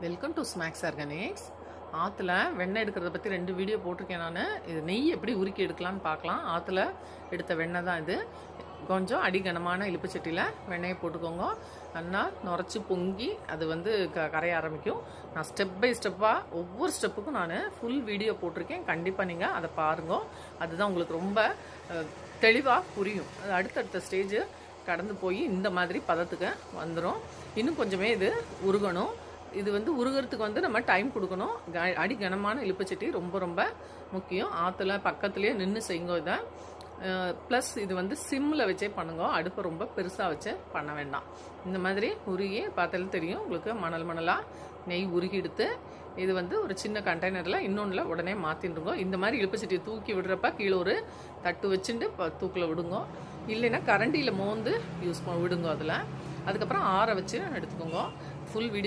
Welcome to snacks organics. ஆற்றுல வெண்ணெய் எடுக்கிறத பற்றி 2 வீடியோ போட்டிருக்கேன் நான். இது நெய் எப்படி உருக்கி எடுக்கலான்னு பார்க்கலாம். ஆற்றுல எடுத்த வெண்ணெய் தான் இது. கொஞ்சம் அடிகனமான இழுப்பு சட்டியில் வெண்ணெயை போட்டுக்கோங்க. நல்லா நுரைச்சி பொங்கி அது கரைய ஆரம்பிக்கும். நான் ஸ்டெப் பை ஸ்டெப்பாக ஒவ்வொரு ஸ்டெப்புக்கும் நான் ஃபுல் வீடியோ போட்டிருக்கேன். கண்டிப்பாக நீங்கள் அதை பாருங்க. அதுதான் உங்களுக்கு ரொம்ப தெளிவாக புரியும். அது அடுத்தடுத்த ஸ்டேஜ் கடந்து போய் இந்த மாதிரி பதத்துக்கு வந்துடும். இன்னும் கொஞ்சமே இது உருகணும். இது உருகிறதுக்கு நம்ம டைம் கொடுக்கணும். அடி கனமான இழுப்புச்சட்டி ரொம்ப ரொம்ப முக்கியம். ஆற்றுல பக்கத்துலேயே நின்று செய்யுங்க இதை. ப்ளஸ் இது சிம்மில் வச்சே பண்ணுங்க. அடுப்பை ரொம்ப பெருசாக வச்சு பண்ண வேண்டாம். இந்த மாதிரி உருகி பார்த்தாலும் தெரியும் உங்களுக்கு. மணலாக நெய் உருகி எடுத்து இது ஒரு சின்ன கண்டெய்னரில் இன்னொன்றில் உடனே மாற்றிடுங்க. இந்த மாதிரி இழுப்புச்சட்டியை தூக்கி விடுறப்ப கீழே ஒரு தட்டு வச்சுட்டு தூக்கில் விடுங்க. இல்லைன்னா கரண்டியில் மோந்து விடுங்க அதில். அதுக்கப்புறம் ஆற வச்சு எடுத்துக்கோங்க. Full video